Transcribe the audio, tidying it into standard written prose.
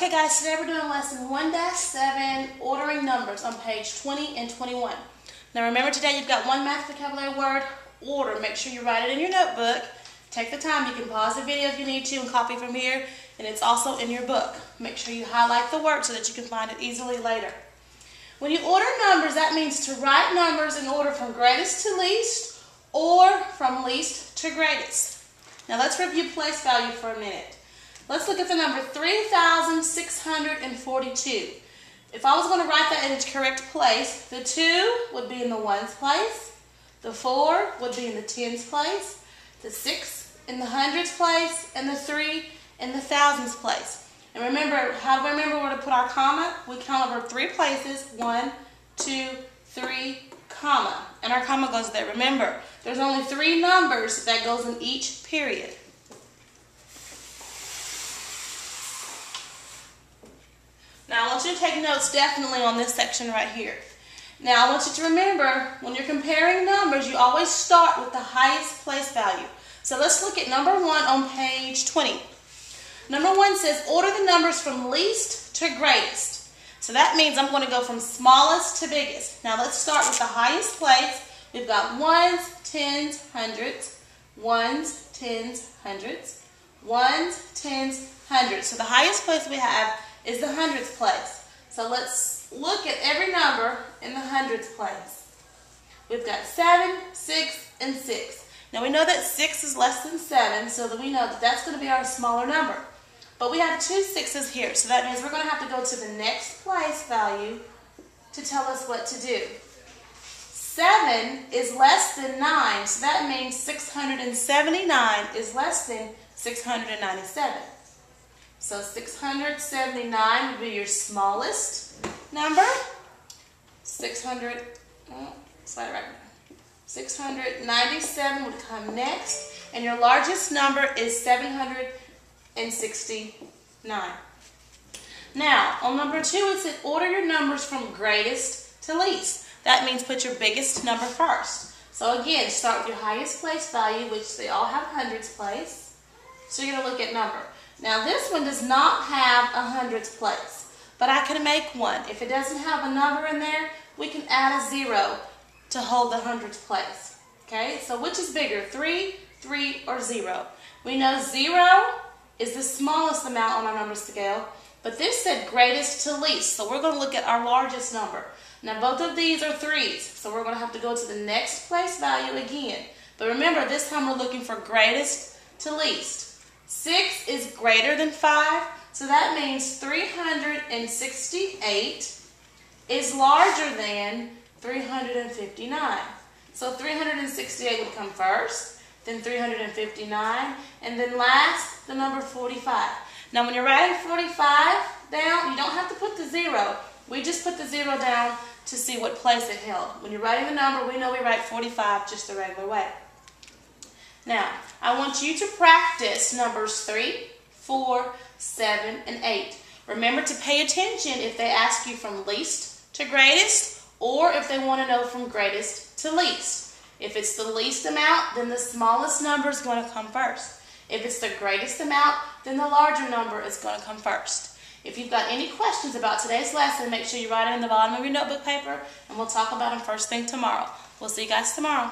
Okay guys, today we're doing lesson 1-7, ordering numbers on page 20 and 21. Now remember today you've got one math vocabulary word, order. Make sure you write it in your notebook. Take the time. You can pause the video if you need to and copy from here. And it's also in your book. Make sure you highlight the word so that you can find it easily later. When you order numbers, that means to write numbers in order from greatest to least or from least to greatest. Now let's review place value for a minute. Let's look at the number 3,642. If I was going to write that in its correct place, the 2 would be in the ones place, the 4 would be in the tens place, the 6 in the hundreds place, and the 3 in the thousands place. And remember, how do we remember where to put our comma? We count over 3 places, 1, 2, 3, comma. And our comma goes there. Remember, there's only 3 numbers that goes in each period. Now, I want you to take notes definitely on this section right here. Now, I want you to remember, when you're comparing numbers, you always start with the highest place value. So let's look at number 1 on page 20. Number 1 says, order the numbers from least to greatest. So that means I'm going to go from smallest to biggest. Now, let's start with the highest place. We've got ones, tens, hundreds, ones, tens, hundreds, ones, tens, hundreds. So the highest place we have is the hundreds place. So let's look at every number in the hundreds place. We've got 7, 6, and 6. Now we know that 6 is less than 7, so that we know that that's going to be our smaller number. But we have 2 6s here, so that means we're going to have to go to the next place value to tell us what to do. 7 is less than 9, so that means 679 is less than 697. So 679 would be your smallest number. 697 would come next. And your largest number is 769. Now, on number 2, it said order your numbers from greatest to least. That means put your biggest number first. So again, start with your highest place value, which they all have hundreds place. So you're going to look at number. Now this one does not have a hundreds place, but I can make one. If it doesn't have a number in there, we can add a 0 to hold the hundreds place. Okay, so which is bigger, 3, 3, or 0? We know 0 is the smallest amount on our number scale, but this said greatest to least, so we're going to look at our largest number. Now both of these are 3s, so we're going to have to go to the next place value again. But remember, this time we're looking for greatest to least. 6 is greater than 5, so that means 368 is larger than 359. So 368 would come first, then 359, and then last, the number 45. Now when you're writing 45 down, you don't have to put the 0. We just put the 0 down to see what place it held. When you're writing the number, we know we write 45 just the regular way. Now, I want you to practice numbers 3, 4, 7, and 8. Remember to pay attention if they ask you from least to greatest or if they want to know from greatest to least. If it's the least amount, then the smallest number is going to come first. If it's the greatest amount, then the larger number is going to come first. If you've got any questions about today's lesson, make sure you write it in the bottom of your notebook paper, and we'll talk about them first thing tomorrow. We'll see you guys tomorrow.